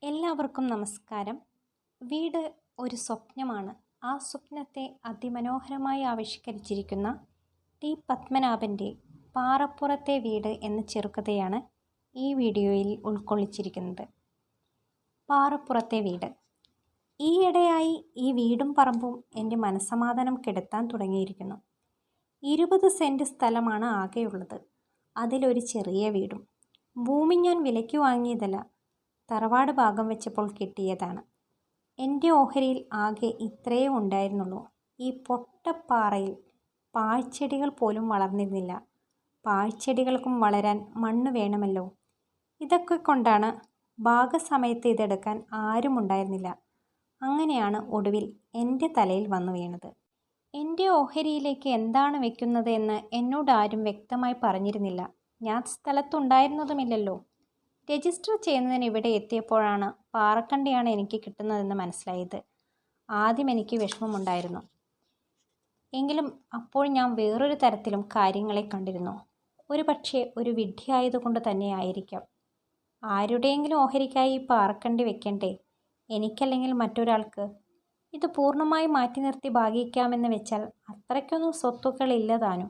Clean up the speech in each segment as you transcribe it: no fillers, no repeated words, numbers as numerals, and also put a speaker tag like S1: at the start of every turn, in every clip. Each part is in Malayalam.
S1: എല്ലാവർക്കും നമസ്കാരം. വീട് ഒരു സ്വപ്നമാണ്. ആ സ്വപ്നത്തെ അതിമനോഹരമായി ആവിഷ്കരിച്ചിരിക്കുന്ന ടി പത്മനാഭൻ്റെ പാറപ്പുറത്തെ വീട് എന്ന ചെറുകഥയാണ് ഈ വീഡിയോയിൽ ഉൾക്കൊള്ളിച്ചിരിക്കുന്നത്. പാറപ്പുറത്തെ വീട്. ഈയിടെയായി ഈ വീടും പറമ്പും എൻ്റെ മനസ്സമാധാനം കെടുത്താൻ തുടങ്ങിയിരിക്കുന്നു. 20 സെൻറ്റ് സ്ഥലമാണ് ആകെയുള്ളത്. അതിലൊരു ചെറിയ വീടും. ഭൂമി ഞാൻ വിലയ്ക്ക് വാങ്ങിയതല്ല, തറവാട് ഭാഗം വെച്ചപ്പോൾ കിട്ടിയതാണ്. എൻ്റെ ഓഹരിയിൽ ആകെ ഇത്രയേ ഉണ്ടായിരുന്നുള്ളൂ. ഈ പൊട്ടപ്പാറയിൽ പാഴ്ചെടികൾ പോലും വളർന്നിരുന്നില്ല. പാഴ്ചെടികൾക്കും വളരാൻ മണ്ണ് വേണമല്ലോ. ഇതൊക്കെ കൊണ്ടാണ് ഭാഗസമയത്ത് ഇതെടുക്കാൻ ആരും ഉണ്ടായിരുന്നില്ല. അങ്ങനെയാണ് ഒടുവിൽ എൻ്റെ തലയിൽ വന്നു വീണത്. എൻ്റെ ഓഹരിയിലേക്ക് എന്താണ് വെക്കുന്നത് എന്ന് എന്നോട് ആരും വ്യക്തമായി പറഞ്ഞിരുന്നില്ല. ഞാൻ സ്ഥലത്തുണ്ടായിരുന്നതുമില്ലല്ലോ. രജിസ്റ്റർ ചെയ്യുന്നതിന് ഇവിടെ എത്തിയപ്പോഴാണ് പാറക്കണ്ടിയാണ് എനിക്ക് കിട്ടുന്നതെന്ന് മനസ്സിലായത്. ആദ്യം എനിക്ക് വിഷമമുണ്ടായിരുന്നു. എങ്കിലും അപ്പോൾ ഞാൻ വേറൊരു തരത്തിലും കാര്യങ്ങളെ കണ്ടിരുന്നു. ഒരു പക്ഷേ ഒരു വിഡ്ഢിയായതുകൊണ്ട് തന്നെ ആയിരിക്കാം. ആരുടെയെങ്കിലും ഓഹരിക്കായി പാറക്കണ്ടി വെക്കണ്ടേ? എനിക്കല്ലെങ്കിൽ മറ്റൊരാൾക്ക്. ഇത് പൂർണ്ണമായി മാറ്റി നിർത്തി ഭാഗിക്കാമെന്ന് വെച്ചാൽ അത്രയ്ക്കൊന്നും സ്വത്തുക്കളില്ല താനും.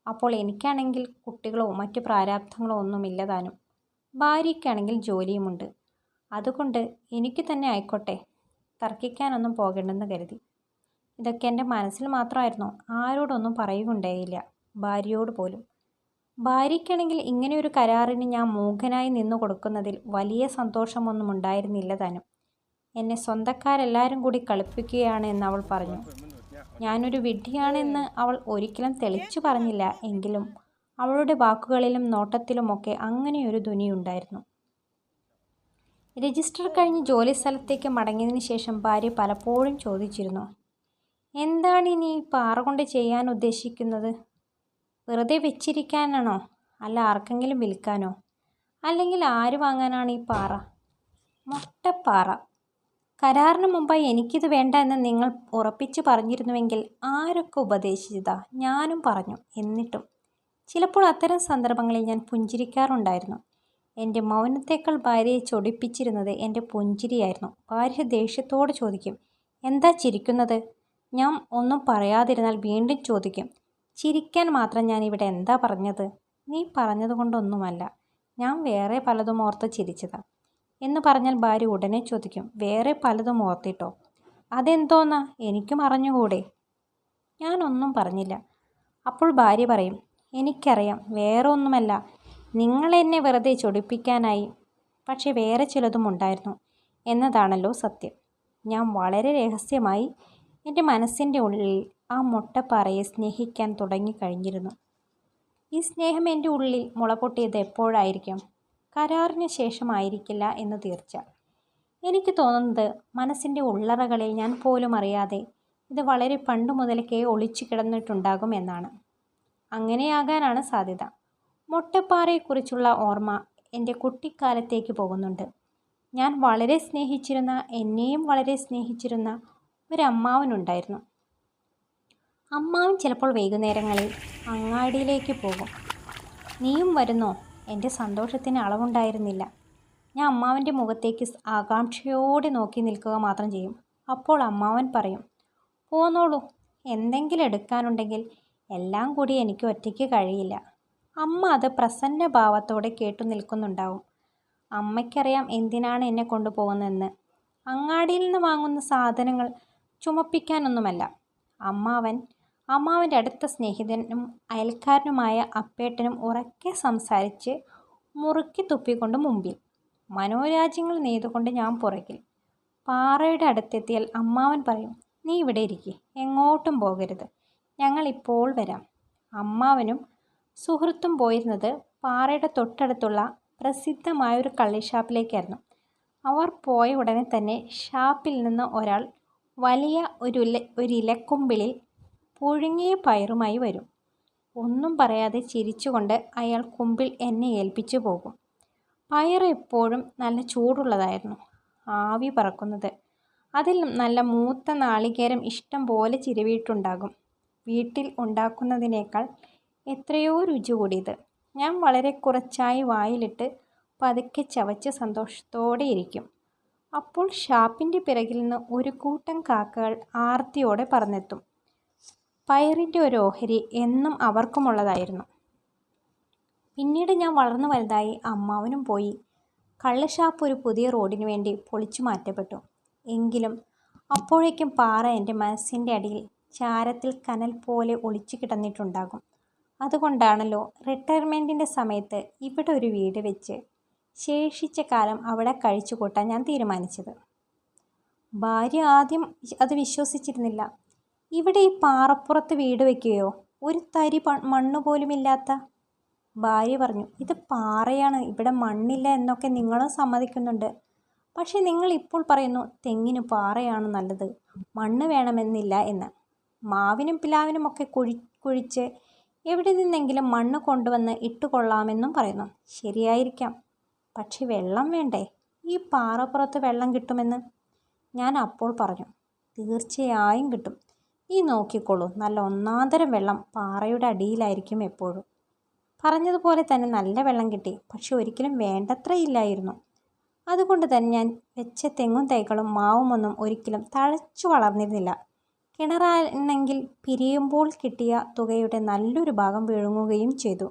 S1: അപ്പോൾ എനിക്കാണെങ്കിൽ കുട്ടികളോ മറ്റു പ്രാരാബ്ധങ്ങളോ ഒന്നുമില്ല താനും. ഭാര്യയ്ക്കാണെങ്കിൽ ജോലിയുമുണ്ട്. അതുകൊണ്ട് എനിക്ക് തന്നെ ആയിക്കോട്ടെ, തർക്കിക്കാനൊന്നും പോകണ്ടെന്ന് കരുതി. ഇതൊക്കെ എൻ്റെ മനസ്സിൽ മാത്രമായിരുന്നു. ആരോടൊന്നും പറയുകയുണ്ടായില്ല, ഭാര്യയോട് പോലും. ഭാര്യയ്ക്കാണെങ്കിൽ ഇങ്ങനെയൊരു കരാറിന് ഞാൻ മൂകനായി നിന്നു കൊടുക്കുന്നതിൽ വലിയ സന്തോഷമൊന്നും ഉണ്ടായിരുന്നില്ല താനും. എന്നെ സ്വന്തക്കാരെല്ലാവരും കൂടി കളിപ്പിക്കുകയാണ് എന്ന് അവൾ പറഞ്ഞു. ഞാനൊരു വിഡ്ഢിയാണെന്ന് അവൾ ഒരിക്കലും തെളിച്ചു പറഞ്ഞില്ല. എങ്കിലും അവളുടെ വാക്കുകളിലും നോട്ടത്തിലുമൊക്കെ അങ്ങനെയൊരു ധ്വനിയുണ്ടായിരുന്നു. രജിസ്റ്റർ കഴിഞ്ഞ് ജോലി സ്ഥലത്തേക്ക് മടങ്ങിയതിന് ശേഷം ഭാര്യ പലപ്പോഴും ചോദിച്ചിരുന്നു, എന്താണിനി ഈ പാറ കൊണ്ട് ചെയ്യാൻ ഉദ്ദേശിക്കുന്നത്? വെറുതെ വെച്ചിരിക്കാനാണോ? അല്ല ആർക്കെങ്കിലും വിൽക്കാനോ? അല്ലെങ്കിൽ ആര് വാങ്ങാനാണ് ഈ പാറ? മൊട്ടപ്പാറ. കരാറിന് മുമ്പായി എനിക്കിത് വേണ്ട എന്ന് നിങ്ങൾ ഉറപ്പിച്ചു പറഞ്ഞിരുന്നുവെങ്കിൽ ആരൊക്കെ ഉപദേശിച്ചതാ? ഞാനും പറഞ്ഞു. എന്നിട്ടും ചിലപ്പോൾ അത്തരം സന്ദർഭങ്ങളിൽ ഞാൻ പുഞ്ചിരിക്കാറുണ്ടായിരുന്നു. എൻ്റെ മൗനത്തേക്കാൾ ഭാര്യയെ ചൊടിപ്പിച്ചിരുന്നത് എൻ്റെ പുഞ്ചിരിയായിരുന്നു. ഭാര്യ ദേഷ്യത്തോടെ ചോദിക്കും, എന്താ ചിരിക്കുന്നത്? ഞാൻ ഒന്നും പറയാതിരുന്നാൽ വീണ്ടും ചോദിക്കും, ചിരിക്കാൻ മാത്രം ഞാൻ ഇവിടെ എന്താ പറഞ്ഞത്? നീ പറഞ്ഞതുകൊണ്ടൊന്നുമല്ല, ഞാൻ വേറെ പലതും ഓർത്ത് ചിരിച്ചതാ എന്ന് പറഞ്ഞാൽ ഭാര്യ ഉടനെ ചോദിക്കും, വേറെ പലതും ഓർത്തിട്ടോ? അതെന്തോന്നാ? എനിക്കും അറിഞ്ഞുകൂടെ? ഞാനൊന്നും പറഞ്ഞില്ല. അപ്പോൾ ഭാര്യ പറയും, എനിക്കറിയാം, വേറെ ഒന്നുമല്ല, നിങ്ങളെന്നെ വെറുതെ ചൊടിപ്പിക്കാനായി. പക്ഷെ വേറെ ചിലതും ഉണ്ടായിരുന്നു എന്നതാണല്ലോ സത്യം. ഞാൻ വളരെ രഹസ്യമായി എൻ്റെ മനസ്സിൻ്റെ ഉള്ളിൽ ആ മൊട്ടപ്പാറയെ സ്നേഹിക്കാൻ തുടങ്ങിക്കഴിഞ്ഞിരുന്നു. ഈ സ്നേഹം എൻ്റെ ഉള്ളിൽ മുളപൊട്ടിയത് എപ്പോഴായിരിക്കും? കരാറിന് ശേഷമായിരിക്കില്ല എന്ന് തീർച്ച. എനിക്ക് തോന്നുന്നത് മനസ്സിൻ്റെ ഉള്ളറകളിൽ ഞാൻ പോലും അറിയാതെ ഇത് വളരെ പണ്ടു മുതൽക്കേ ഒളിച്ചു കിടന്നിട്ടുണ്ടാകും എന്നാണ്. അങ്ങനെയാകാനാണ് സാധ്യത. മൊട്ടപ്പാറയെക്കുറിച്ചുള്ള ഓർമ്മ എൻ്റെ കുട്ടിക്കാലത്തേക്ക് പോകുന്നുണ്ട്. ഞാൻ വളരെ സ്നേഹിച്ചിരുന്ന, എന്നെയും വളരെ സ്നേഹിച്ചിരുന്ന ഒരമ്മാവനുണ്ടായിരുന്നു. അമ്മാവൻ ചിലപ്പോൾ വൈകുന്നേരങ്ങളിൽ അങ്ങാടിയിലേക്ക് പോകും. നീയും വരുന്നോ? എൻ്റെ സന്തോഷത്തിന് അളവുണ്ടായിരുന്നില്ല. ഞാൻ അമ്മാവൻ്റെ മുഖത്തേക്ക് ആകാംക്ഷയോടെ നോക്കി നിൽക്കുക മാത്രം ചെയ്യും. അപ്പോൾ അമ്മാവൻ പറയും, പോന്നോളൂ, എന്തെങ്കിലും എടുക്കാനുണ്ടെങ്കിൽ. എല്ലാം കൂടി എനിക്ക് ഒറ്റയ്ക്ക് കഴിയില്ല. അമ്മ അത് പ്രസന്ന ഭാവത്തോടെ കേട്ടു നിൽക്കുന്നുണ്ടാവും. അമ്മയ്ക്കറിയാം എന്തിനാണ് എന്നെ കൊണ്ടുപോകുന്നതെന്ന്. അങ്ങാടിയിൽ നിന്ന് വാങ്ങുന്ന സാധനങ്ങൾ ചുമപ്പിക്കാനൊന്നുമല്ല. അമ്മാവൻ്റെ അടുത്ത സ്നേഹിതനും അയൽക്കാരനുമായ അപ്പേട്ടനും ഉറക്കെ സംസാരിച്ച് മുറുക്കി തുപ്പിക്കൊണ്ട് മുമ്പിൽ, മനോരാജ്യങ്ങൾ നെയ്തുകൊണ്ട് ഞാൻ പുറകിൽ. പാറയുടെ അടുത്തെത്തിയാൽ അമ്മാവൻ പറയും, നീ ഇവിടെ ഇരിക്ക്, എങ്ങോട്ടും പോകരുത്, ഞങ്ങൾ ഇപ്പോൾ വരാം. അമ്മാവനും സുഹൃത്തും പോയിരുന്നത് പാറയുടെ തൊട്ടടുത്തുള്ള പ്രസിദ്ധമായൊരു കള്ളിഷാപ്പിലേക്കായിരുന്നു. അവർ പോയ ഉടനെ തന്നെ ഷാപ്പിൽ നിന്ന് ഒരാൾ വലിയ ഒരിലക്കുമ്പിളിൽ പുഴുങ്ങിയ പയറുമായി വരും. ഒന്നും പറയാതെ ചിരിച്ചുകൊണ്ട് അയാൾ കുമ്പിൾ എന്നെ ഏൽപ്പിച്ചു പോകും. പയർ എപ്പോഴും നല്ല ചൂടുള്ളതായിരുന്നു, ആവി പറക്കുന്നത്. അതിൽ നല്ല മൂത്ത നാളികേരം ഇഷ്ടം പോലെ ചിരവിയിട്ടുണ്ടാകും. വീട്ടിൽ ഉണ്ടാക്കുന്നതിനേക്കാൾ എത്രയോ രുചി കൂടിയത്. ഞാൻ വളരെ കുറച്ചായി വായിലിട്ട് പതുക്കെ ചവച്ച് സന്തോഷത്തോടെ ഇരിക്കും. അപ്പോൾ ഷാപ്പിൻ്റെ പിറകിൽ നിന്ന് ഒരു കൂട്ടം കാക്കകൾ ആർത്തിയോടെ പറന്നെത്തും. പയറിൻ്റെ ഒരു ഓഹരി എന്നും അവർക്കുമുള്ളതായിരുന്നു. പിന്നീട് ഞാൻ വളർന്നു വലുതായി. അമ്മാവനും പോയി. കള്ളുഷാപ്പ് ഒരു പുതിയ റോഡിനു വേണ്ടി പൊളിച്ചു മാറ്റപ്പെട്ടു. എങ്കിലും അപ്പോഴേക്കും പാറ എൻ്റെ മനസ്സിൻ്റെ അടിയിൽ ചാരത്തിൽ കനൽ പോലെ ഒളിച്ചു കിടന്നിട്ടുണ്ടാകും. അതുകൊണ്ടാണല്ലോ റിട്ടയർമെൻറ്റിൻ്റെ സമയത്ത് ഇവിടെ ഒരു വീട് വെച്ച് ശേഷിച്ച കാലം അവിടെ കഴിച്ചു കൂട്ടാൻ ഞാൻ തീരുമാനിച്ചത്. ഭാര്യ ആദ്യം അത് വിശ്വസിച്ചിരുന്നില്ല. ഇവിടെ ഈ പാറപ്പുറത്ത് വീട് വയ്ക്കുകയോ? ഒരു തരി മണ്ണ് പോലുമില്ലാത്ത. ഭാര്യ പറഞ്ഞു, ഇത് പാറയാണ്, ഇവിടെ മണ്ണില്ല എന്നൊക്കെ നിങ്ങളും സമ്മതിക്കുന്നുണ്ട്. പക്ഷേ നിങ്ങൾ ഇപ്പോൾ പറയുന്നു തെങ്ങിന് പാറയാണ് നല്ലത്, മണ്ണ് വേണമെന്നില്ല എന്ന്. മാവിനും പിലാവിനും ഒക്കെ കുഴിച്ച് എവിടെ നിന്നെങ്കിലും മണ്ണ് കൊണ്ടുവന്ന് ഇട്ടുകൊള്ളാമെന്നും പറയുന്നു. ശരിയായിരിക്കാം, പക്ഷെ വെള്ളം വേണ്ടേ? ഈ പാറപ്പുറത്ത് വെള്ളം കിട്ടുമെന്ന് ഞാൻ അപ്പോൾ പറഞ്ഞു. തീർച്ചയായും കിട്ടും. ഈ നോക്കിക്കോളൂ, നല്ല ഒന്നാന്തരം വെള്ളം പാറയുടെ അടിയിലായിരിക്കും എപ്പോഴും. പറഞ്ഞതുപോലെ തന്നെ നല്ല വെള്ളം കിട്ടി. പക്ഷെ ഒരിക്കലും വേണ്ടത്ര ഇല്ലായിരുന്നു. അതുകൊണ്ട് തന്നെ ഞാൻ വെച്ച തെങ്ങും തൈകളും മാവുമൊന്നും ഒരിക്കലും തഴച്ചു വളർന്നിരുന്നില്ല. കിണറാണെങ്കിൽ പിരിയുമ്പോൾ കിട്ടിയ തുകയുടെ നല്ലൊരു ഭാഗം വിഴുങ്ങുകയും ചെയ്തു.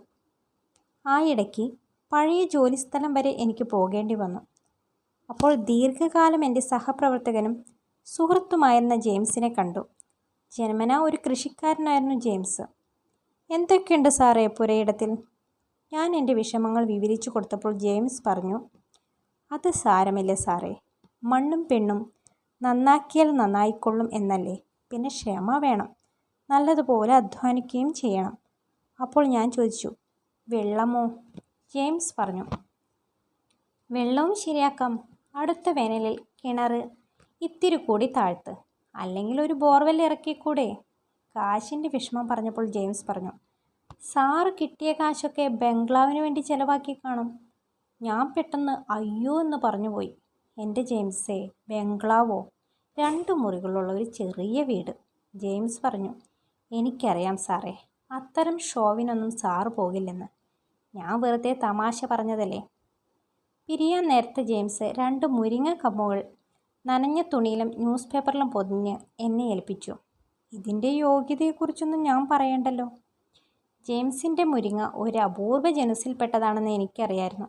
S1: ആ ഇടയ്ക്ക് പഴയ ജോലിസ്ഥലം വരെ എനിക്ക് പോകേണ്ടി വന്നു. അപ്പോൾ ദീർഘകാലം എൻ്റെ സഹപ്രവർത്തകനും സുഹൃത്തുമായിരുന്ന ജെയിംസിനെ കണ്ടു. ജന്മനാ ഒരു കൃഷിക്കാരനായിരുന്നു ജെയിംസ്. എന്തൊക്കെയുണ്ട് സാറേ പുരയിടത്തിൽ? ഞാൻ എൻ്റെ വിഷമങ്ങൾ വിവരിച്ചു കൊടുത്തപ്പോൾ ജെയിംസ് പറഞ്ഞു, അത് സാരമില്ല സാറേ, മണ്ണും പെണ്ണും നന്നാക്കിയാൽ നന്നായിക്കൊള്ളും എന്നല്ലേ. പിന്നെ ക്ഷമ വേണം, നല്ലതുപോലെ അധ്വാനിക്കുകയും ചെയ്യണം. അപ്പോൾ ഞാൻ ചോദിച്ചു, വെള്ളമോ? ജെയിംസ് പറഞ്ഞു, വെള്ളവും ശരിയാക്കാം. അടുത്ത വേനലിൽ കിണർ ഇത്തിരി കൂടി താഴ്ത്ത്, അല്ലെങ്കിൽ ഒരു ബോർവെൽ ഇറക്കിക്കൂടെ? കാശിൻ്റെ വിഷമം പറഞ്ഞപ്പോൾ ജെയിംസ് പറഞ്ഞു, സാറ് കിട്ടിയ കാശൊക്കെ ബംഗ്ലാവിന് വേണ്ടി ചിലവാക്കി കാണും. ഞാൻ പെട്ടെന്ന് അയ്യോ എന്ന് പറഞ്ഞുപോയി. എൻ്റെ ജെയിംസേ, ബംഗ്ലാവോ? 2 മുറികളുള്ള ഒരു ചെറിയ വീട്. ജെയിംസ് പറഞ്ഞു, എനിക്കറിയാം സാറേ, അത്തരം ഷോവിനൊന്നും സാറ് പോകില്ലെന്ന്. ഞാൻ വെറുതെ തമാശ പറഞ്ഞതല്ലേ. പിരിയാൻ നേരത്തെ ജെയിംസ് 2 മുരിങ്ങ കമ്പുകൾ നനഞ്ഞ തുണിയിലും ന്യൂസ് പേപ്പറിലും പൊതിഞ്ഞ് എന്നെ ഏൽപ്പിച്ചു. ഇതിൻ്റെ യോഗ്യതയെക്കുറിച്ചൊന്നും ഞാൻ പറയണ്ടല്ലോ. ജെയിംസിൻ്റെ മുരിങ്ങ ഒരു അപൂർവ ജനുസിൽപ്പെട്ടതാണെന്ന് എനിക്കറിയായിരുന്നു.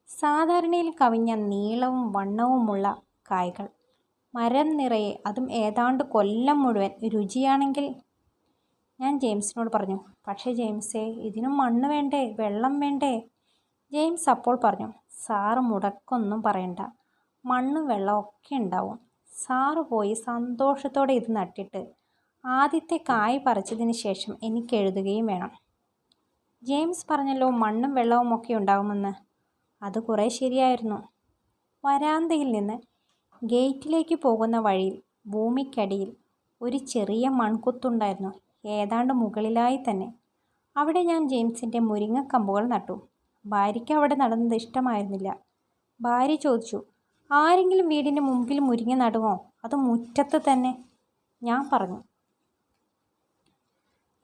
S1: സാധാരണയിൽ കവിഞ്ഞ നീളവും വണ്ണവുമുള്ള കായ്കൾ, മരം നിറയെ, അതും ഏതാണ്ട് കൊല്ലം മുഴുവൻ. രുചിയാണെങ്കിൽ. ഞാൻ ജെയിംസിനോട് പറഞ്ഞു, പക്ഷേ ജെയിംസേ, ഇതിനും മണ്ണ് വേണ്ടേ, വെള്ളം വേണ്ടേ? ജെയിംസ് അപ്പോൾ പറഞ്ഞു, സാറ് മുടക്കൊന്നും പറയണ്ട, മണ്ണും വെള്ളവും ഒക്കെ ഉണ്ടാവും. സാറ് പോയി സന്തോഷത്തോടെ ഇത് നട്ടിട്ട് ആദ്യത്തെ കായ് പറിച്ചതിന് ശേഷം എനിക്ക് എഴുതുകയും വേണം. ജെയിംസ് പറഞ്ഞല്ലോ മണ്ണും വെള്ളവും ഒക്കെ ഉണ്ടാകുമെന്ന്. അത് കുറേ ശരിയായിരുന്നു. വരാന്തയിൽ നിന്ന് ഗേറ്റിലേക്ക് പോകുന്ന വഴിയിൽ ഭൂമിക്കടിയിൽ ഒരു ചെറിയ മൺകുത്തുണ്ടായിരുന്നു, ഏതാണ്ട് മുകളിലായി തന്നെ. അവിടെ ഞാൻ ജെയിംസിൻ്റെ മുരിങ്ങക്കമ്പുകൾ നട്ടു. ഭാര്യയ്ക്ക് അവിടെ നടന്നത് ഇഷ്ടമായിരുന്നില്ല. ഭാര്യ ചോദിച്ചു, ആരെങ്കിലും വീടിൻ്റെ മുമ്പിൽ മുരിങ്ങ നടുമോ? അത് മുറ്റത്ത് തന്നെ? ഞാൻ പറഞ്ഞു,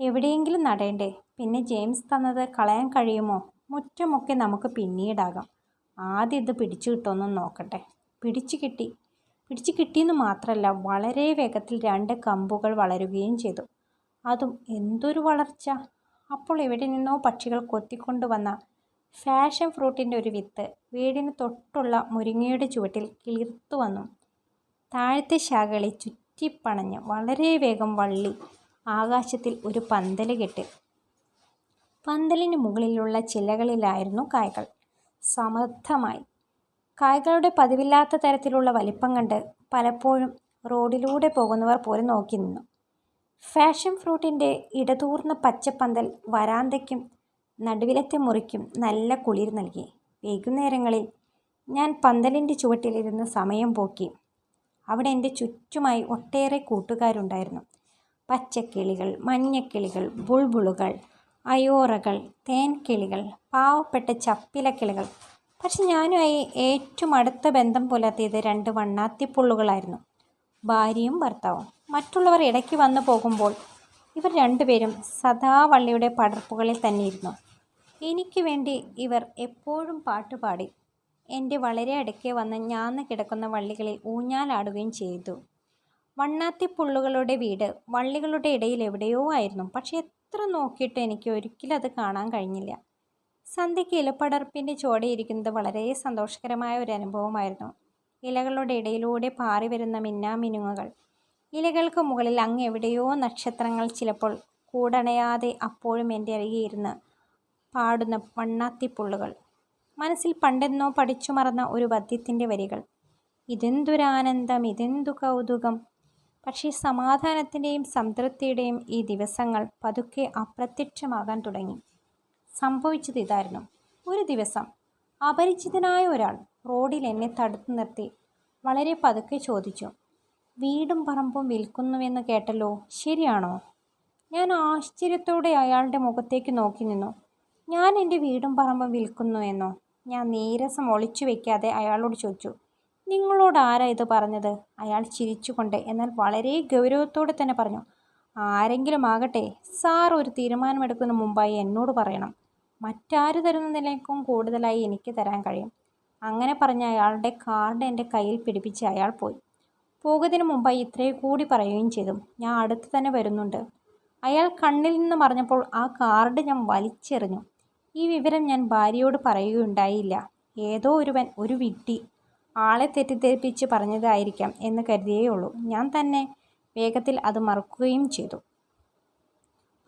S1: എവിടെയെങ്കിലും നടേണ്ടേ? പിന്നെ ജെയിംസ് തന്നത് കളയാൻ കഴിയുമോ? മുറ്റമൊക്കെ നമുക്ക് പിന്നീടാകാം, ആദ്യം ഇത് പിടിച്ചു കിട്ടുമെന്ന് നോക്കട്ടെ. പിടിച്ചു കിട്ടിയെന്ന് മാത്രമല്ല, വളരെ വേഗത്തിൽ 2 കമ്പുകൾ വളരുകയും ചെയ്തു. അതും എന്തൊരു വളർച്ച! അപ്പോൾ എവിടെ നിന്നോ പക്ഷികൾ കൊത്തിക്കൊണ്ടുവന്ന ഫാഷൻ ഫ്രൂട്ടിൻ്റെ ഒരു വിത്ത് വീടിന് തൊട്ടുള്ള മുരിങ്ങയുടെ ചുവട്ടിൽ കിളിർത്തു വന്നു. താഴത്തെ ശാഖകളെ ചുറ്റിപ്പണഞ്ഞ് വളരെ വേഗം വള്ളി ആകാശത്തിൽ ഒരു പന്തല് കെട്ടി. പന്തലിന് മുകളിലുള്ള ചില്ലകളിലായിരുന്നു കായ്കൾ, സമൃദ്ധമായി. കായ്കളുടെ പതിവില്ലാത്ത തരത്തിലുള്ള വലിപ്പം കണ്ട് പലപ്പോഴും റോഡിലൂടെ പോകുന്നവർ പോലും നോക്കി നിന്നു. ഫാഷൻ ഫ്രൂട്ടിൻ്റെ ഇടതൂർന്ന പച്ചപ്പന്തൽ വരാന്തയ്ക്കും നടുവിലത്തെ മുറിക്കും നല്ല കുളിർ നൽകി. വൈകുന്നേരങ്ങളിൽ ഞാൻ പന്തലിൻ്റെ ചുവട്ടിലിരുന്ന് സമയം പോക്കി. അവിടെ എൻ്റെ ചുറ്റുമായി ഒട്ടേറെ കൂട്ടുകാരുണ്ടായിരുന്നു. പച്ചക്കിളികൾ, മഞ്ഞക്കിളികൾ, ബുൾബുളുകൾ, അയോറകൾ, തേൻകിളികൾ, പാവപ്പെട്ട ചപ്പിലക്കിളികൾ. പക്ഷെ ഞാനുമായി ഏറ്റവും അടുത്ത ബന്ധം പുലർത്തിയത് 2 വണ്ണാത്തിപ്പുള്ളുകളായിരുന്നു, ഭാര്യയും ഭർത്താവും. മറ്റുള്ളവർ ഇടയ്ക്ക് വന്നു പോകുമ്പോൾ ഇവർ 2 പേരും സദാ വള്ളിയുടെ പടർപ്പുകളിൽ തന്നെയിരുന്നു. എനിക്ക് വേണ്ടി ഇവർ എപ്പോഴും പാട്ടുപാടി എൻ്റെ വളരെ അടുക്കെ വന്ന് ഞാന്ന് കിടക്കുന്ന വള്ളികളിൽ ഊഞ്ഞാലാടുകയും ചെയ്തു. വണ്ണാത്തിപ്പുള്ളുകളുടെ വീട് വള്ളികളുടെ ഇടയിൽ എവിടെയോ ആയിരുന്നു. പക്ഷെ എത്ര നോക്കിയിട്ട് എനിക്ക് ഒരിക്കലും അത് കാണാൻ കഴിഞ്ഞില്ല. സന്ധ്യയ്ക്ക് ഇലപ്പടർപ്പിൻ്റെ ചോടയിരിക്കുന്നത് വളരെ സന്തോഷകരമായ ഒരു അനുഭവമായിരുന്നു. ഇലകളുടെ ഇടയിലൂടെ പാറി വരുന്ന മിന്നാമിനുങ്ങുകൾ, ഇലകൾക്ക് മുകളിൽ അങ്ങ് എവിടെയോ നക്ഷത്രങ്ങൾ, ചിലപ്പോൾ കൂടണയാതെ അപ്പോഴും എൻ്റെ അരികെ ഇരുന്ന് പാടുന്ന വണ്ണാത്തിപ്പുള്ളുകൾ. മനസ്സിൽ പണ്ടെന്നോ പഠിച്ചു മറന്ന ഒരു പദ്യത്തിൻ്റെ വരികൾ. ഇതെന്തൊരാനന്ദം, ഇതെന്തു കൗതുകം. പക്ഷേ സമാധാനത്തിൻ്റെയും സംതൃപ്തിയുടെയും ഈ ദിവസങ്ങൾ പതുക്കെ അപ്രത്യക്ഷമാകാൻ തുടങ്ങി. സംഭവിച്ചത് ഇതായിരുന്നു. ഒരു ദിവസം അപരിചിതനായ ഒരാൾ റോഡിൽ എന്നെ തടുത്തു നിർത്തി വളരെ പതുക്കെ ചോദിച്ചു, വീടും പറമ്പും വിൽക്കുന്നുവെന്ന് കേട്ടല്ലോ, ശരിയാണോ? ഞാൻ ആശ്ചര്യത്തോടെ അയാളുടെ മുഖത്തേക്ക് നോക്കി നിന്നു. ഞാൻ എൻ്റെ വീടും പറമ്പും വിൽക്കുന്നു എന്നോ? ഞാൻ നീരസം ഒളിച്ചു വെക്കാതെ അയാളോട് ചോദിച്ചു, നിങ്ങളോട് ആരാ ഇത് പറഞ്ഞത്? അയാൾ ചിരിച്ചുകൊണ്ട് എന്നാൽ വളരെ ഗൗരവത്തോടെ തന്നെ പറഞ്ഞു, ആരെങ്കിലും ആകട്ടെ, സാർ ഒരു തീരുമാനമെടുക്കുന്ന മുമ്പായി എന്നോട് പറയണം. മറ്റാര് തരുന്നതിനേക്കും കൂടുതലായി എനിക്ക് തരാൻ കഴിയും. അങ്ങനെ പറഞ്ഞ അയാളുടെ കാർഡ് എൻ്റെ കയ്യിൽ പിടിപ്പിച്ച് അയാൾ പോയി. പോകുന്നതിന് മുമ്പായി ഇത്രയും കൂടി പറയുകയും ചെയ്തു, ഞാൻ അടുത്ത് തന്നെ വരുന്നുണ്ട്. അയാൾ കണ്ണിൽ നിന്ന് മറഞ്ഞപ്പോൾ ആ കാർഡ് ഞാൻ വലിച്ചെറിഞ്ഞു. ഈ വിവരം ഞാൻ ഭാര്യയോട് പറയുകയുണ്ടായില്ല. ഏതോ ഒരുവൻ, ഒരു വിഡ്ഢി, ആളെ തെറ്റിദ്ധരിപ്പിച്ച് പറഞ്ഞതായിരിക്കാം എന്ന് കരുതിയേയുള്ളൂ. ഞാൻ തന്നെ വേഗത്തിൽ അത് മറക്കുകയും ചെയ്തു.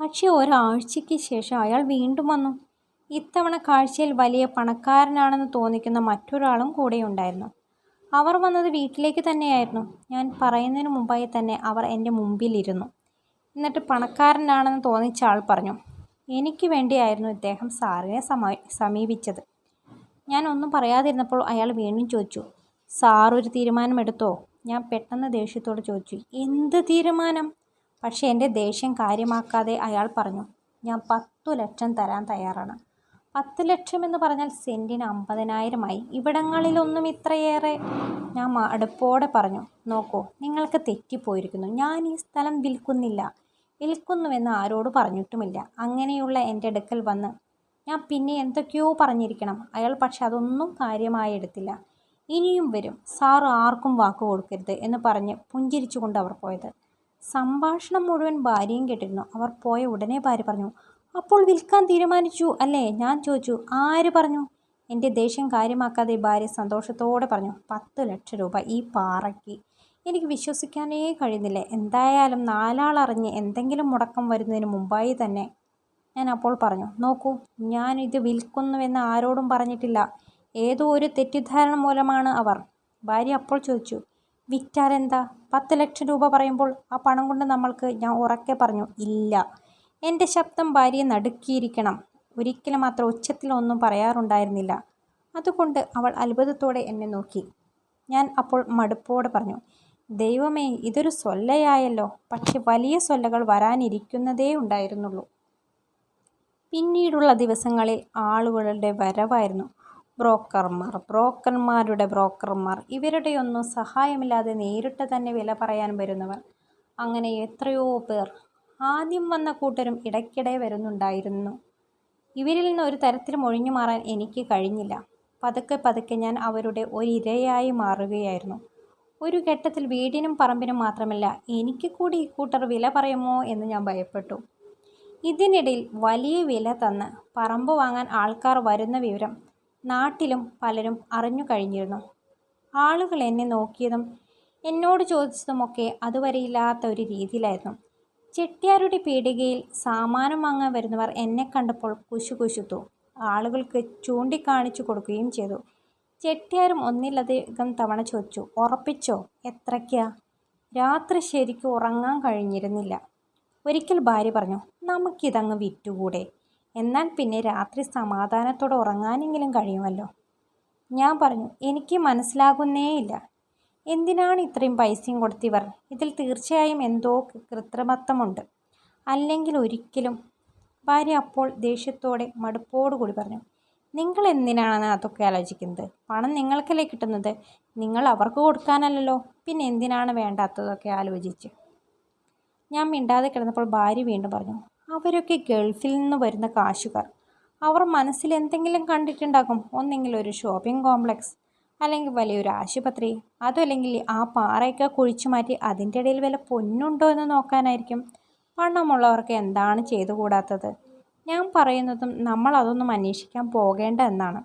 S1: പക്ഷേ ഒരാഴ്ചയ്ക്ക് ശേഷം അയാൾ വീണ്ടും വന്നു. ഇത്തവണ കാഴ്ചയിൽ വലിയ പണക്കാരനാണെന്ന് തോന്നിക്കുന്ന മറ്റൊരാളും കൂടെയുണ്ടായിരുന്നു. അവർ വന്നത് വീട്ടിലേക്ക് തന്നെയായിരുന്നു. ഞാൻ പറയുന്നതിന് മുമ്പായി തന്നെ അവർ എൻ്റെ മുമ്പിലിരുന്നു. എന്നിട്ട് പണക്കാരനാണെന്ന് തോന്നിച്ച ആൾ പറഞ്ഞു, എനിക്ക് വേണ്ടിയായിരുന്നു ഇദ്ദേഹം സാറിനെ സമീപിച്ചത്. ഞാൻ ഒന്നും പറയാതിരുന്നപ്പോൾ അയാൾ വീണ്ടും ചോദിച്ചു, സാർ ഒരു തീരുമാനമെടുത്തോ? ഞാൻ പെട്ടെന്ന് ദേഷ്യത്തോട് ചോദിച്ചു, എന്ത് തീരുമാനം? പക്ഷേ എൻ്റെ ദേഷ്യം കാര്യമാക്കാതെ അയാൾ പറഞ്ഞു, ഞാൻ 10 ലക്ഷം തരാൻ തയ്യാറാണ്. 10 ലക്ഷം എന്ന് പറഞ്ഞാൽ സെൻറ്റിന് 50,000 ഇവിടങ്ങളിലൊന്നും ഇത്രയേറെ. ഞാൻ അടുപ്പോടെ പറഞ്ഞു, നോക്കൂ, നിങ്ങൾക്ക് തെറ്റിപ്പോയിരിക്കുന്നു. ഞാൻ ഈ സ്ഥലം വിൽക്കുന്നില്ല, വിൽക്കുന്നുവെന്ന് ആരോട് പറഞ്ഞിട്ടുമില്ല. അങ്ങനെയുള്ള എൻ്റെ അടുക്കൽ വന്ന് ഞാൻ പിന്നെ എന്തൊക്കെയോ പറഞ്ഞിരിക്കണം. അയാൾ പക്ഷെ അതൊന്നും കാര്യമായി എടുത്തില്ല. ഇനിയും വരും, സാർ ആർക്കും വാക്ക് കൊടുക്കരുത് എന്ന് പറഞ്ഞ് പുഞ്ചിരിച്ചുകൊണ്ട് അവർ പോയത്. സംഭാഷണം മുഴുവൻ ഭാര്യയും കേട്ടിരുന്നു. അവർ പോയ ഉടനെ ഭാര്യ പറഞ്ഞു, അപ്പോൾ വിൽക്കാൻ തീരുമാനിച്ചു അല്ലേ? ഞാൻ ചോദിച്ചു, ആര് പറഞ്ഞു? എൻ്റെ ദേഷ്യം കാര്യമാക്കാതെ ഭാര്യ സന്തോഷത്തോടെ പറഞ്ഞു, 10 ലക്ഷം രൂപ ഈ പാറയ്ക്ക്. എനിക്ക് വിശ്വസിക്കാനേ കഴിയുന്നില്ല. എന്തായാലും നാലാളറിഞ്ഞ് എന്തെങ്കിലും മുടക്കം വരുന്നതിന് മുമ്പായി തന്നെ. ഞാൻ അപ്പോൾ പറഞ്ഞു, നോക്കൂ, ഞാനിത് വിൽക്കുന്നുവെന്ന് ആരോടും പറഞ്ഞിട്ടില്ല. ഏതോ ഒരു തെറ്റിദ്ധാരണ മൂലമാണ് അവർ. ഭാര്യ അപ്പോൾ ചോദിച്ചു, വിറ്റാരെന്താ? 10 ലക്ഷം രൂപ പറയുമ്പോൾ ആ പണം കൊണ്ട് നമ്മൾക്ക്? ഞാൻ ഉറക്കെ പറഞ്ഞു, ഇല്ല. എൻ്റെ ശബ്ദം ഭാര്യയെ നടുക്കിയിരിക്കണം. ഒരിക്കലും അത്ര ഉച്ചത്തിലൊന്നും പറയാറുണ്ടായിരുന്നില്ല. അതുകൊണ്ട് അവൾ അത്ഭുതത്തോടെ എന്നെ നോക്കി. ഞാൻ അപ്പോൾ മടുപ്പോടെ പറഞ്ഞു, ദൈവമേ, ഇതൊരു സൊല്ലയായല്ലോ. പക്ഷെ വലിയ സൊല്ലകൾ വരാനിരിക്കുന്നതേ ഉണ്ടായിരുന്നുള്ളൂ. പിന്നീടുള്ള ദിവസങ്ങളിൽ ആളുകളുടെ വരവായിരുന്നു. ബ്രോക്കർമാരുടെ ബ്രോക്കർമാർ, ഇവരുടെയൊന്നും സഹായമില്ലാതെ നേരിട്ട് തന്നെ വില പറയാൻ വരുന്നവർ. അങ്ങനെ എത്രയോ പേർ. ആദ്യം വന്ന കൂട്ടരും ഇടയ്ക്കിടെ വരുന്നുണ്ടായിരുന്നു. ഇവരിൽ നിന്ന് ഒരു തരത്തിലും ഒഴിഞ്ഞു മാറാൻ എനിക്ക് കഴിഞ്ഞില്ല. പതുക്കെ പതുക്കെ ഞാൻ അവരുടെ ഒരിരയായി മാറുകയായിരുന്നു. ഒരു ഘട്ടത്തിൽ വീടിനും പറമ്പിനും മാത്രമല്ല, എനിക്ക് കൂടി ഇക്കൂട്ടർ വില പറയുമോ എന്ന് ഞാൻ ഭയപ്പെട്ടു. ഇതിനിടയിൽ വലിയ വില തന്ന് പറമ്പ് വാങ്ങാൻ ആൾക്കാർ വരുന്ന വിവരം നാട്ടിലും പലരും അറിഞ്ഞു കഴിഞ്ഞിരുന്നു. ആളുകൾ എന്നെ നോക്കിയതും എന്നോട് ചോദിച്ചതുമൊക്കെ അതുവരെയില്ലാത്ത ഒരു രീതിയിലായിരുന്നു. ചെട്ടിയാരുടെ പീടികയിൽ സാമാനം വാങ്ങാൻ വരുന്നവർ എന്നെ കണ്ടപ്പോൾ കുശുകുശുത്തു. ആളുകൾക്ക് ചൂണ്ടിക്കാണിച്ചു കൊടുക്കുകയും ചെയ്തു. ചെട്ടിയാരും ഒന്നിലധികം തവണ ചോദിച്ചു, ഉറപ്പിച്ചോ? എത്രയ്ക്കാ? രാത്രി ശരിക്കും ഉറങ്ങാൻ കഴിഞ്ഞിരുന്നില്ല. ഒരിക്കൽ ഭാര്യ പറഞ്ഞു, നമുക്കിതങ്ങ് വിറ്റുകൂടെ? എന്നാൽ പിന്നെ രാത്രി സമാധാനത്തോടെ ഉറങ്ങാനെങ്കിലും കഴിയുമല്ലോ. ഞാൻ പറഞ്ഞു, എനിക്ക് മനസ്സിലാകുന്നേയില്ല. എന്തിനാണ് ഇത്രയും പൈസയും കൊടുത്തിവർ? ഇതിൽ തീർച്ചയായും എന്തോ കൃത്രിമത്വമുണ്ട്. അല്ലെങ്കിൽ ഒരിക്കലും. ഭാര്യ അപ്പോൾ ദേഷ്യത്തോടെ മടുപ്പോടുകൂടി പറഞ്ഞു, നിങ്ങൾ എന്തിനാണ് അതൊക്കെ ആലോചിക്കുന്നത്? പണം നിങ്ങൾക്കല്ലേ കിട്ടുന്നത്, നിങ്ങൾ അവർക്ക് കൊടുക്കാനല്ലല്ലോ. പിന്നെ എന്തിനാണ് വേണ്ടാത്തതൊക്കെ ആലോചിച്ച്? ഞാൻ മിണ്ടാതെ കിടന്നപ്പോൾ ഭാര്യ വീണ്ടും പറഞ്ഞു, അവരൊക്കെ ഗൾഫിൽ നിന്ന് വരുന്ന കാശുകാർ. അവർ മനസ്സിൽ എന്തെങ്കിലും കണ്ടിട്ടുണ്ടാകും. ഒന്നെങ്കിൽ ഒരു ഷോപ്പിംഗ് കോംപ്ലക്സ്, അല്ലെങ്കിൽ വലിയൊരു ആശുപത്രി, അതുമല്ലെങ്കിൽ ആ പാറയൊക്കെ കുഴിച്ചു മാറ്റി അതിൻ്റെ ഇടയിൽ വല്ല പൊന്നുണ്ടോ എന്ന് നോക്കാനായിരിക്കും. പണമുള്ളവർക്ക് എന്താണ് ചെയ്തുകൂടാത്തത്? ഞാൻ പറയുന്നതും നമ്മൾ അതൊന്നും അന്വേഷിക്കാൻ പോകേണ്ട എന്നാണ്.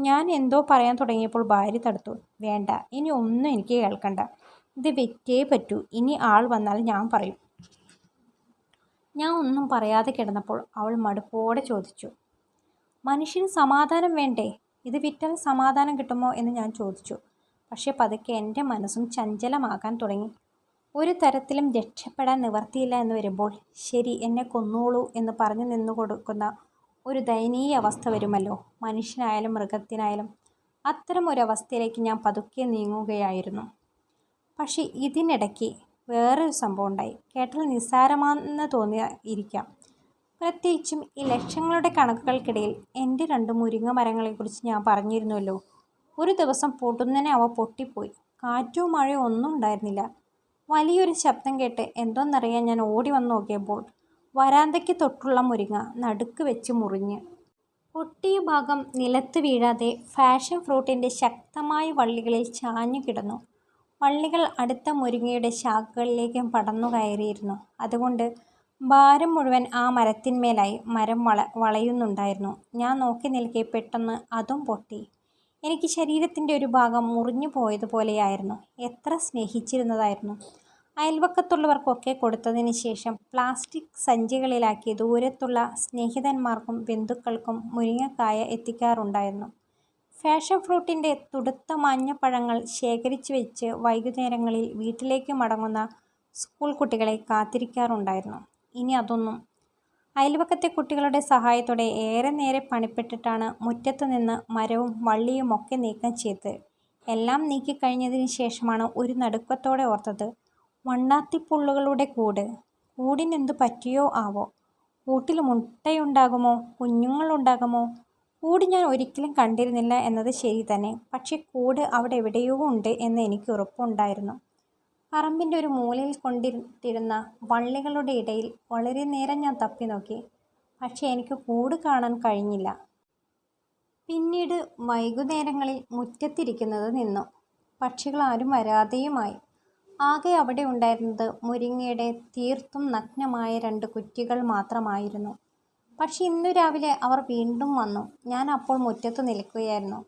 S1: ഞാൻ എന്തോ പറയാൻ തുടങ്ങിയപ്പോൾ ഭാര്യ തടുത്തു. വേണ്ട, ഇനി ഒന്നും എനിക്ക് കേൾക്കണ്ട. ഇത് വെറ്റേ പറ്റൂ. ഇനി ആൾ വന്നാൽ ഞാൻ പറയും. ഞാൻ ഒന്നും പറയാതെ കിടന്നപ്പോൾ അവൾ മടുപ്പോടെ ചോദിച്ചു, മനുഷ്യന് സമാധാനം വേണ്ടേ? ഇത് വിറ്റാൽ സമാധാനം കിട്ടുമോ എന്ന് ഞാൻ ചോദിച്ചു. പക്ഷേ പതുക്കെ എൻ്റെ മനസ്സും ചഞ്ചലമാകാൻ തുടങ്ങി. ഒരു തരത്തിലും രക്ഷപ്പെടാൻ നിവർത്തിയില്ല എന്ന് വരുമ്പോൾ ശരി, എന്നെ കൊന്നോളൂ എന്ന് പറഞ്ഞു നിന്നു കൊടുക്കുന്ന ഒരു ദയനീയ അവസ്ഥ വരുമല്ലോ. മനുഷ്യനായാലും മൃഗത്തിനായാലും അത്തരം ഒരവസ്ഥയിലേക്ക് ഞാൻ പതുക്കെ നീങ്ങുകയായിരുന്നു. പക്ഷേ ഇതിനിടയ്ക്ക് വേറൊരു സംഭവം ഉണ്ടായി. കേട്ടാൽ നിസ്സാരമാണെന്ന് തോന്നിയിരിക്കാം. പ്രത്യേകിച്ചും ഈ ലക്ഷങ്ങളുടെ കണക്കുകൾക്കിടയിൽ എൻ്റെ 2 മുരിങ്ങ മരങ്ങളെക്കുറിച്ച് ഞാൻ പറഞ്ഞിരുന്നുവല്ലോ. ഒരു ദിവസം പൊടുന്നനെ അവ പൊട്ടിപ്പോയി. കാറ്റോ മഴയോ ഒന്നും ഉണ്ടായിരുന്നില്ല. വലിയൊരു ശബ്ദം കേട്ട് എന്തോന്നറിയാൻ ഞാൻ ഓടി വന്ന് നോക്കിയപ്പോൾ വരാന്തയ്ക്ക് തൊട്ടുള്ള മുരിങ്ങ നടുക്ക് വെച്ച് മുറിഞ്ഞ് പൊട്ടിയ ഭാഗം നിലത്ത് വീഴാതെ ഫാഷൻ ഫ്രൂട്ടിൻ്റെ ശക്തമായ വള്ളികളിൽ ചാഞ്ഞു കിടന്നു. വള്ളികൾ അടുത്ത മുരിങ്ങയുടെ ശാഖകളിലേക്ക് പടർന്നു കയറിയിരുന്നു. അതുകൊണ്ട് ഭാരം മുഴുവൻ ആ മരത്തിന്മേലായി. മരം വളയുന്നുണ്ടായിരുന്നു. ഞാൻ നോക്കി നിൽക്കെ പെട്ടെന്ന് അതും പൊട്ടി. എനിക്ക് ശരീരത്തിൻ്റെ ഒരു ഭാഗം മുറിഞ്ഞു പോയതുപോലെയായിരുന്നു. എത്ര സ്നേഹിച്ചിരുന്നതായിരുന്നു. അയൽവക്കത്തുള്ളവർക്കൊക്കെ കൊടുത്തതിന് ശേഷം പ്ലാസ്റ്റിക് സഞ്ചികളിലാക്കി ദൂരത്തുള്ള സ്നേഹിതന്മാർക്കും ബന്ധുക്കൾക്കും മുരിങ്ങക്കായ എത്തിക്കാറുണ്ടായിരുന്നു. ഫാഷൻ ഫ്രൂട്ടിൻ്റെ തുടുത്ത മഞ്ഞപ്പഴങ്ങൾ ശേഖരിച്ചു വെച്ച് വൈകുന്നേരങ്ങളിൽ വീട്ടിലേക്ക് മടങ്ങുന്ന സ്കൂൾ കുട്ടികളെ കാത്തിരിക്കാറുണ്ടായിരുന്നു. ഇനി അതൊന്നും. അയൽവക്കത്തെ കുട്ടികളുടെ സഹായത്തോടെ ഏറെ നേരെ പണിപ്പെട്ടിട്ടാണ് മുറ്റത്ത് നിന്ന് മരവും വള്ളിയും ഒക്കെ നീക്കം ചെയ്തത്. എല്ലാം നീക്കിക്കഴിഞ്ഞതിന് ശേഷമാണ് ഒരു നടുക്കത്തോടെ ഓർത്തത്, വണ്ണാത്തിപ്പുള്ളുകളുടെ കൂട്. കൂടിനെന്തു പറ്റിയോ ആവോ? കൂട്ടിൽ മുട്ടയുണ്ടാകുമോ? കുഞ്ഞുങ്ങളുണ്ടാകുമോ? കൂട് ഞാൻ ഒരിക്കലും കണ്ടിരുന്നില്ല എന്നത് ശരി തന്നെ. പക്ഷേ കൂട് അവിടെ എവിടെയോ ഉണ്ട് എന്ന് എനിക്ക് ഉറപ്പുണ്ടായിരുന്നു. പറമ്പിൻ്റെ ഒരു മൂലയിൽ കൊണ്ടിട്ടിരുന്ന വള്ളികളുടെ ഇടയിൽ വളരെ നേരം ഞാൻ തപ്പി നോക്കി. പക്ഷേ എനിക്ക് കൂട് കാണാൻ കഴിഞ്ഞില്ല. പിന്നീട് വൈകുന്നേരങ്ങളിൽ മുറ്റത്തിരിക്കുന്നത് നിന്നു. പക്ഷികളാരും വരാതെയുമായി. ആകെ അവിടെ ഉണ്ടായിരുന്നത് മുരിങ്ങയുടെ തീർത്തും നഗ്നമായ 2 കുറ്റികൾ മാത്രമായിരുന്നു. പക്ഷെ ഇന്നു രാവിലെ അവർ വീണ്ടും വന്നു. ഞാൻ അപ്പോൾ മുറ്റത്ത് നിൽക്കുകയായിരുന്നു.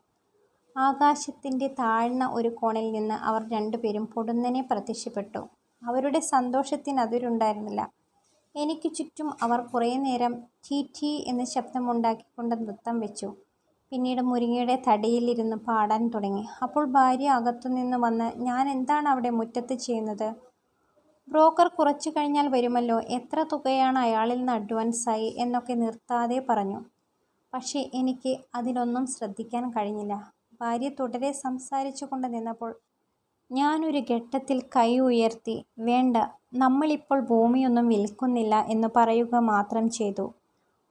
S1: ആകാശത്തിൻ്റെ താഴ്ന്ന ഒരു കോണിൽ നിന്ന് അവർ 2 പേരും പൊടുന്നനെ പ്രത്യക്ഷപ്പെട്ടു. അവരുടെ സന്തോഷത്തിന് അതിരുണ്ടായിരുന്നില്ല. എനിക്ക് ചുറ്റും അവർ കുറേ നേരം ടീ ടീ എന്ന് ശബ്ദമുണ്ടാക്കിക്കൊണ്ട് നൃത്തം വെച്ചു. പിന്നീട് മുരിങ്ങയുടെ തടിയിലിരുന്ന് പാടാൻ തുടങ്ങി. അപ്പോൾ ഭാര്യ അകത്തുനിന്ന് വന്ന്, ഞാൻ എന്താണ് അവിടെ മുറ്റത്ത് ചെയ്യുന്നത്? ബ്രോക്കർ കുറച്ചു കഴിഞ്ഞാൽ വരുമല്ലോ, എത്ര തുകയാണ് അയാളിൽ നിന്ന് അഡ്വാൻസായി എന്നൊക്കെ നിർത്താതെ പറഞ്ഞു. പക്ഷേ എനിക്ക് അതിലൊന്നും ശ്രദ്ധിക്കാൻ കഴിഞ്ഞില്ല. ഭാര്യ തുടരെ സംസാരിച്ചു കൊണ്ട് നിന്നപ്പോൾ ഞാനൊരു ഘട്ടത്തിൽ കൈ ഉയർത്തി, വേണ്ട, നമ്മളിപ്പോൾ ഭൂമിയൊന്നും വിൽക്കുന്നില്ല എന്ന് പറയുക മാത്രം ചെയ്തു.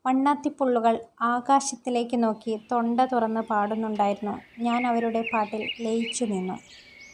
S1: വണ്ണാത്തിപ്പുള്ളുകൾ ആകാശത്തിലേക്ക് നോക്കി തൊണ്ട തുറന്ന് പാടുന്നുണ്ടായിരുന്നു. ഞാൻ അവരുടെ പാട്ടിൽ ലയിച്ചു നിന്നു.